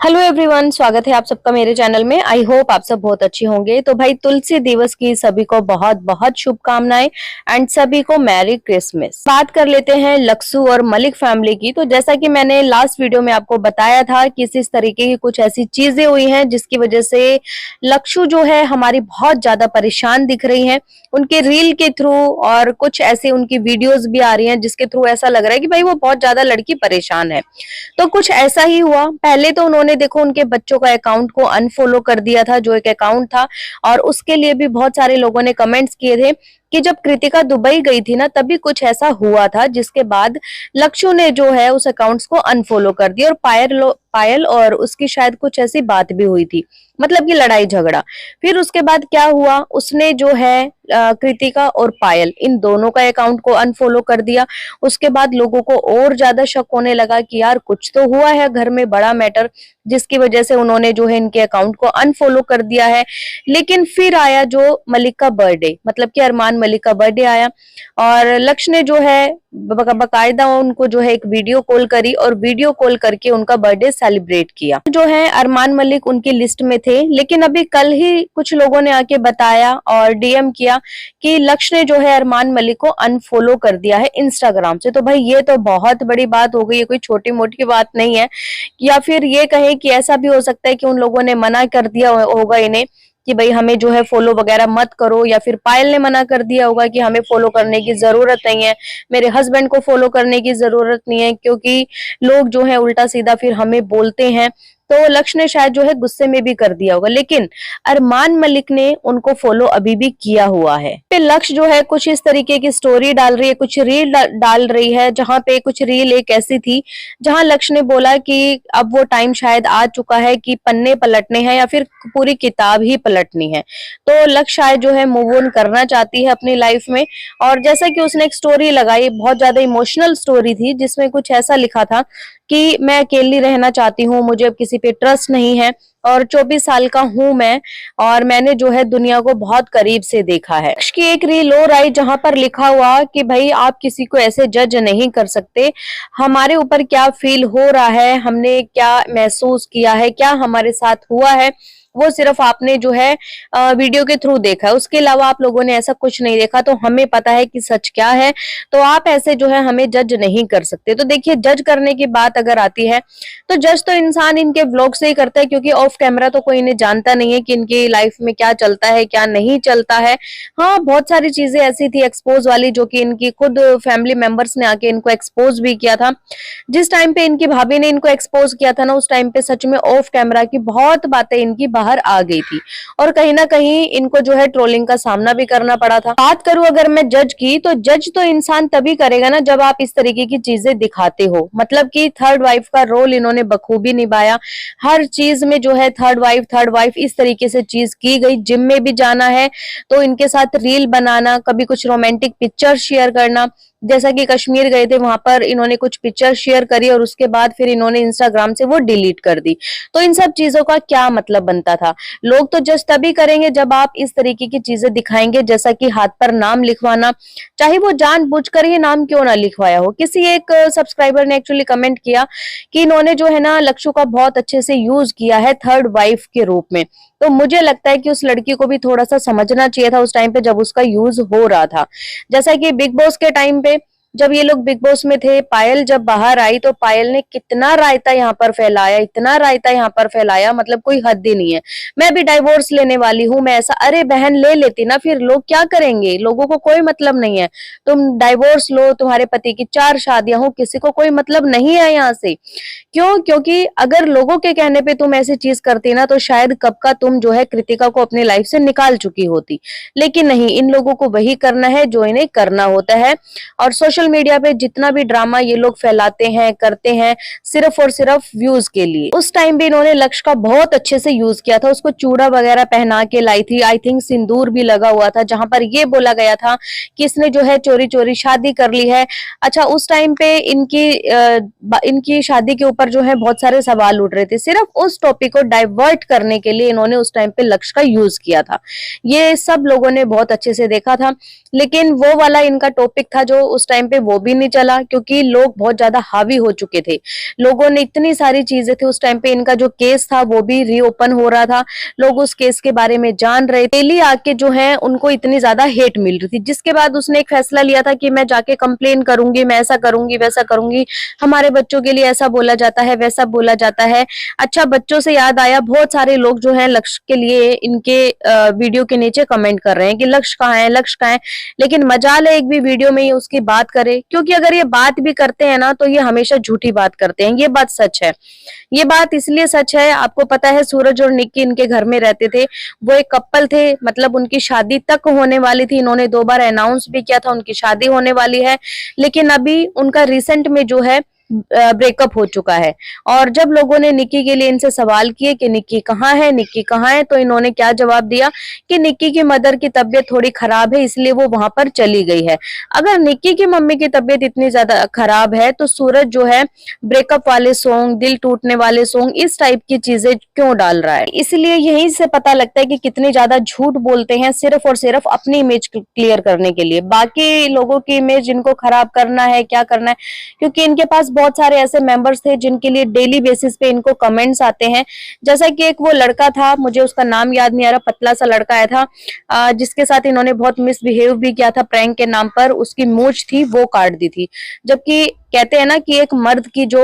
Hello everyone, स्वागत है आप सबका मेरे चैनल में। आई होप आप सब बहुत अच्छे होंगे। तो भाई तुलसी दिवस की सभी को बहुत बहुत शुभकामनाएं एंड सभी को मैरी क्रिसमस। बात कर लेते हैं लक्सू और मलिक फैमिली की। तो जैसा कि मैंने लास्ट वीडियो में आपको बताया था कि इस तरीके की कुछ ऐसी चीजें हुई हैं जिसकी वजह से लक्सू जो है हमारी बहुत ज्यादा परेशान दिख रही है उनके रील के थ्रू, और कुछ ऐसे उनकी वीडियोज भी आ रही हैं जिसके थ्रू ऐसा लग रहा है कि भाई वो बहुत ज्यादा लड़की परेशान है। तो कुछ ऐसा ही हुआ। पहले तो उन्होंने देखो उनके बच्चों का अकाउंट को अनफॉलो कर दिया था, जो एक अकाउंट था, और उसके लिए भी बहुत सारे लोगों ने कमेंट्स किए थे कि जब कृतिका दुबई गई थी ना तभी कुछ ऐसा हुआ था, जिसके बाद लक्ष्य ने जो है उस अकाउंट्स को अनफॉलो कर दिया। और पायल और उसकी शायद कुछ ऐसी बात भी हुई थी, मतलब कि लड़ाई झगड़ा। फिर उसके बाद क्या हुआ, उसने जो है कृतिका और पायल इन दोनों का अकाउंट को अनफॉलो कर दिया। उसके बाद लोगों को और ज्यादा शक होने लगा कि यार कुछ तो हुआ है घर में बड़ा मैटर, जिसकी वजह से उन्होंने जो है इनके अकाउंट को अनफॉलो कर दिया है। लेकिन फिर आया जो मलिक का बर्थडे, मतलब कि अरमान मलिक का बर्थडे आया, और लक्ष्य ने जो है बकायदा उनको जो है एक वीडियो कॉल करी और वीडियो कॉल करके उनका बर्थडे सेलिब्रेट किया। जो है अरमान मलिक उनकी लिस्ट में थे, लेकिन अभी कल ही कुछ लोगों ने आके बताया और डीएम किया कि लक्ष्य ने जो है अरमान मलिक को अनफॉलो कर दिया है इंस्टाग्राम से। तो भाई ये तो बहुत बड़ी बात हो गई है, कोई छोटी मोटी बात नहीं है। या फिर ये कहें कि ऐसा भी हो सकता है कि उन लोगों ने मना कर दिया होगा इन्हें कि भाई हमें जो है फॉलो वगैरह मत करो, या फिर पायल ने मना कर दिया होगा कि हमें फॉलो करने की जरूरत नहीं है, मेरे हस्बैंड को फॉलो करने की जरूरत नहीं है, क्योंकि लोग जो है उल्टा सीधा फिर हमें बोलते हैं। तो लक्ष्य ने शायद जो है गुस्से में भी कर दिया होगा, लेकिन अरमान मलिक ने उनको फॉलो अभी भी किया हुआ है। फिर लक्ष्य जो है कुछ इस तरीके की स्टोरी डाल रही है, कुछ रील डाल रही है, जहां पे कुछ रील एक ऐसी थी जहां लक्ष्य ने बोला कि अब वो टाइम शायद आ चुका है कि पन्ने पलटने हैं या फिर पूरी किताब ही पलटनी है। तो लक्ष्य शायद जो है मूव ऑन करना चाहती है अपनी लाइफ में। और जैसा कि उसने एक स्टोरी लगाई, बहुत ज्यादा इमोशनल स्टोरी थी, जिसमें कुछ ऐसा लिखा था कि मैं अकेली रहना चाहती हूँ, मुझे अब किसी पे ट्रस्ट नहीं है, और 24 साल का हूं मैं, और मैंने जो है दुनिया को बहुत करीब से देखा है। की एक रील और आई जहां पर लिखा हुआ कि भाई आप किसी को ऐसे जज नहीं कर सकते, हमारे ऊपर क्या फील हो रहा है, हमने क्या महसूस किया है, क्या हमारे साथ हुआ है, वो सिर्फ आपने जो है वीडियो के थ्रू देखा है, उसके अलावा आप लोगों ने ऐसा कुछ नहीं देखा। तो हमें पता है कि सच क्या है, तो आप ऐसे जो है हमें जज नहीं कर सकते। तो देखिए, जज करने की बात अगर आती है तो जज तो इंसान इनके व्लॉग से ही करता है, क्योंकि ऑफ कैमरा तो कोई इन्हें जानता नहीं है कि इनकी लाइफ में क्या चलता है क्या नहीं चलता है। हाँ, बहुत सारी चीजें ऐसी थी एक्सपोज वाली जो कि इनकी खुद फैमिली मेंबर्स ने आके इनको एक्सपोज भी किया था। जिस टाइम पे इनकी भाभी ने इनको एक्सपोज किया था ना, उस टाइम पे सच में ऑफ कैमरा की बहुत बातें इनकी बाहर आ गई थी, और कहीं ना कहीं इनको जो है ट्रोलिंग का सामना भी करना पड़ा था। बात करूं अगर मैं जज की, तो जज तो इंसान तभी करेगा ना जब आप इस तरीके की चीजें दिखाते हो। मतलब कि थर्ड वाइफ का रोल इन्होंने बखूबी निभाया, हर चीज में जो है थर्ड वाइफ इस तरीके से चीज की गई। जिम में भी जाना है तो इनके साथ रील बनाना, कभी कुछ रोमांटिक पिक्चर शेयर करना, जैसा कि कश्मीर गए थे वहां पर इन्होंने कुछ पिक्चर शेयर करी और उसके बाद फिर इन्होंने इंस्टाग्राम से वो डिलीट कर दी। तो इन सब चीजों का क्या मतलब बनता था? लोग तो जज तभी करेंगे जब आप इस तरीके की चीजें दिखाएंगे, जैसा कि हाथ पर नाम लिखवाना, चाहे वो जानबूझकर ही नाम क्यों ना लिखवाया हो। किसी एक सब्सक्राइबर ने एक्चुअली कमेंट किया कि इन्होंने जो है ना लक्ष्य का बहुत अच्छे से यूज किया है थर्ड वाइफ के रूप में। तो मुझे लगता है कि उस लड़की को भी थोड़ा सा समझना चाहिए था उस टाइम पे जब उसका यूज हो रहा था। जैसा कि बिग बॉस के टाइम पे जब ये लोग बिग बॉस में थे, पायल जब बाहर आई तो पायल ने कितना रायता यहाँ पर फैलाया, इतना रायता यहाँ पर फैलाया, मतलब कोई हद ही नहीं है। मैं भी डाइवोर्स लेने वाली हूँ, मैं ऐसा, अरे बहन ले लेती ना, फिर लोग क्या करेंगे? लोगों को कोई मतलब नहीं है, तुम डाइवोर्स लो, तुम्हारे पति की 4 शादियां हो, किसी को कोई मतलब नहीं है यहाँ से। क्यों? क्योंकि अगर लोगों के कहने पे तुम ऐसी चीज करती ना तो शायद कब का तुम जो है कृतिका को अपनी लाइफ से निकाल चुकी होती। लेकिन नहीं, इन लोगों को वही करना है जो इन्हें करना होता है। और सोशल मीडिया पे जितना भी ड्रामा ये लोग फैलाते हैं, करते हैं, सिर्फ और सिर्फ व्यूज के लिए। उस टाइम भी इन्होंने लक्ष्य का बहुत अच्छे से यूज किया था, उसको चूड़ा वगैरह पहना के लाई थी, आई थिंक सिंदूर भी लगा हुआ था, जहां पर ये बोला गया था कि इसने जो है चोरी चोरी शादी कर ली है। अच्छा, उस टाइम पे इनकी शादी के ऊपर जो है बहुत सारे सवाल उठ रहे थे, सिर्फ उस टॉपिक को डाइवर्ट करने के लिए इन्होंने उस टाइम पे लक्ष्य का यूज किया था। ये सब लोगों ने बहुत अच्छे से देखा था, लेकिन वो वाला इनका टॉपिक था जो उस टाइम पे वो भी नहीं चला, क्योंकि लोग बहुत ज्यादा हावी हो चुके थे। लोगों ने इतनी सारी चीजें थी उस टाइम पे, इनका जो केस था वो भी रीओपन हो रहा था, लोग उस केस के बारे में जान रहे। डेली आके जो है उनको इतनी ज्यादा हेट मिल रही थी, जिसके बाद उसने एक फैसला लिया था कि मैं जाके कंप्लेन करूंगी, मैं ऐसा करूंगी वैसा करूंगी, हमारे बच्चों के लिए ऐसा बोला जाता है वैसा बोला जाता है। अच्छा, बच्चों से याद आया, बहुत सारे लोग जो है लक्ष्य के लिए इनके वीडियो के नीचे कमेंट कर रहे हैं कि लक्ष्य कहाँ है, लक्ष्य कहाँ है। लेकिन मजाल है एक भी वीडियो में ये उसकी बात करे, क्योंकि अगर ये बात भी करते हैं ना तो ये हमेशा झूठी बात करते हैं। ये बात सच है, ये बात इसलिए सच है, आपको पता है सूरज और निक्की इनके घर में रहते थे, वो एक कपल थे, मतलब उनकी शादी तक होने वाली थी। इन्होंने 2 बार अनाउंस भी किया था उनकी शादी होने वाली है, लेकिन अभी उनका रिसेंट में जो है ब्रेकअप हो चुका है। और जब लोगों ने निक्की के लिए इनसे सवाल किए कि निक्की कहाँ है, निक्की कहाँ है, तो इन्होंने क्या जवाब दिया कि निक्की की मदर की तबीयत थोड़ी खराब है, इसलिए वो वहां पर चली गई है। अगर निक्की की मम्मी की तबीयत इतनी ज्यादा खराब है तो सूरज जो है ब्रेकअप वाले सॉन्ग, दिल टूटने वाले सॉन्ग, इस टाइप की चीजें क्यों डाल रहा है। इसलिए यहीं से पता लगता है कि कितनी ज्यादा झूठ बोलते हैं, सिर्फ और सिर्फ अपनी इमेज क्लियर करने के लिए। बाकी लोगों की इमेज इनको खराब करना है, क्या करना है, क्योंकि इनके पास बहुत सारे ऐसे मेंबर्स थे जिनके लिए डेली बेसिस पे इनको कमेंट्स आते हैं। जैसा कि एक वो लड़का था, मुझे उसका नाम याद नहीं आ रहा, पतला सा लड़का आया था जिसके साथ इन्होंने बहुत मिसबिहेव भी किया था प्रैंक के नाम पर। उसकी मूंछ थी वो काट दी थी, जबकि कहते हैं ना कि एक मर्द की जो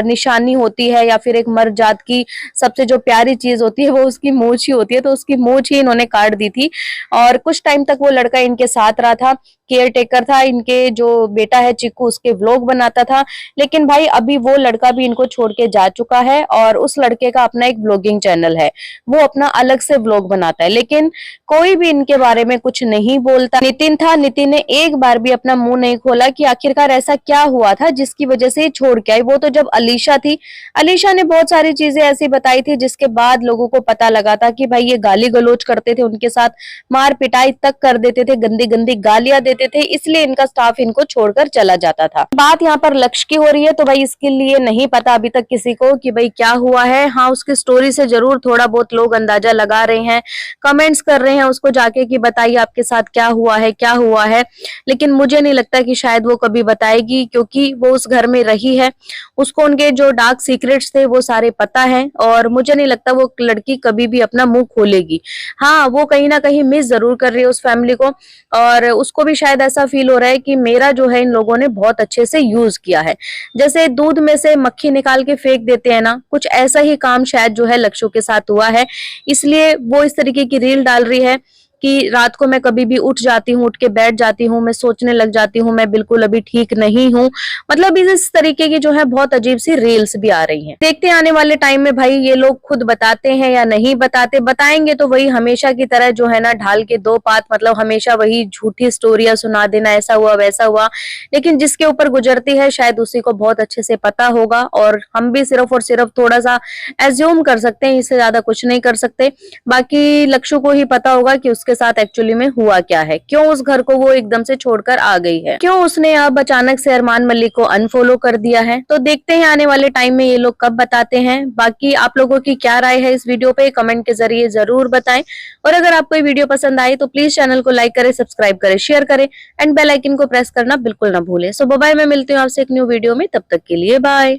निशानी होती है या फिर एक मर्द जात की सबसे जो प्यारी चीज होती है वो उसकी मूंछ ही होती है, तो उसकी मूंछ ही इन्होंने काट दी थी। और कुछ टाइम तक वो लड़का इनके साथ रहा था, केयर टेकर था, इनके जो बेटा है चिक्कू उसके व्लॉग बनाता था। लेकिन भाई अभी वो लड़का भी इनको छोड़ के जा चुका है और उस लड़के का अपना एक व्लॉगिंग चैनल है, वो अपना अलग से व्लॉग बनाता है, लेकिन कोई भी इनके बारे में कुछ नहीं बोलता। नितिन था, नितिन ने एक बार भी अपना मुंह नहीं खोला कि आखिरकार ऐसा क्या हुआ था जिसकी वजह से छोड़ के आई। वो तो जब अलीशा थी, अलीशा ने बहुत सारी चीजें ऐसी बताई थी जिसके बाद लोगों को पता लगा था कि भाई ये गाली गलौज करते थे, उनके साथ मार पिटाई तक कर देते थे, गंदी गंदी गालियां देते थे, इसलिए इनका स्टाफ इनको छोड़कर चला जाता था। बात यहाँ पर लक्ष्य की हो रही है, तो भाई इसके लिए नहीं पता अभी तक किसी को कि भाई क्या हुआ है। हाँ, उसकी स्टोरी से जरूर थोड़ा बहुत लोग अंदाजा लगा रहे हैं, कमेंट्स कर रहे हैं उसको जाके कि बताइए आपके साथ क्या हुआ है, क्या हुआ है। लेकिन मुझे नहीं लगता कि शायद वो कभी बताएगी, क्योंकि वो उस घर में रही है, उसको उनके जो डार्क सीक्रेट्स थे वो सारे पता है, और मुझे नहीं लगता वो लड़की कभी भी अपना मुंह खोलेगी। हाँ, वो कहीं ना कहीं मिस जरूर कर रही है उस फैमिली को, और उसको भी शायद ऐसा फील हो रहा है कि मेरा जो है इन लोगों ने बहुत अच्छे से यूज किया है। जैसे दूध में से मक्खी निकाल के फेंक देते हैं ना, कुछ ऐसा ही काम शायद जो है लक्ष्यों के साथ हुआ है, इसलिए वो इस तरीके की रील डाल रही है कि रात को मैं कभी भी उठ जाती हूँ, उठ के बैठ जाती हूँ, मैं सोचने लग जाती हूँ, मैं बिल्कुल अभी ठीक नहीं हूँ। मतलब इस तरीके की जो है बहुत अजीब सी रील्स भी आ रही हैं। देखते हैं आने वाले टाइम में भाई ये लोग खुद बताते हैं या नहीं बताते। बताएंगे तो वही हमेशा की तरह जो है ना ढाल के 2 पात, मतलब हमेशा वही झूठी स्टोरियां सुना देना, ऐसा हुआ वैसा हुआ। लेकिन जिसके ऊपर गुजरती है शायद उसी को बहुत अच्छे से पता होगा, और हम भी सिर्फ और सिर्फ थोड़ा सा एज्यूम कर सकते हैं, इससे ज्यादा कुछ नहीं कर सकते। बाकी लक्ष्य को ही पता होगा कि के साथ एक्चुअली में हुआ क्या है, क्यों उस घर को वो एकदम से छोड़कर आ गई है, क्यों उसने अब अचानक से अरमान मलिक को अनफॉलो कर दिया है। तो देखते हैं आने वाले टाइम में ये लोग कब बताते हैं। बाकी आप लोगों की क्या राय है इस वीडियो पे, कमेंट के जरिए जरूर बताएं। और अगर आपको ये वीडियो पसंद आई तो प्लीज चैनल को लाइक करें, सब्सक्राइब करें, शेयर करें एंड बेल आइकन को प्रेस करना बिल्कुल ना भूलें। सो बाय, मैं मिलती हूँ आपसे एक न्यू वीडियो में, तब तक के लिए बाय।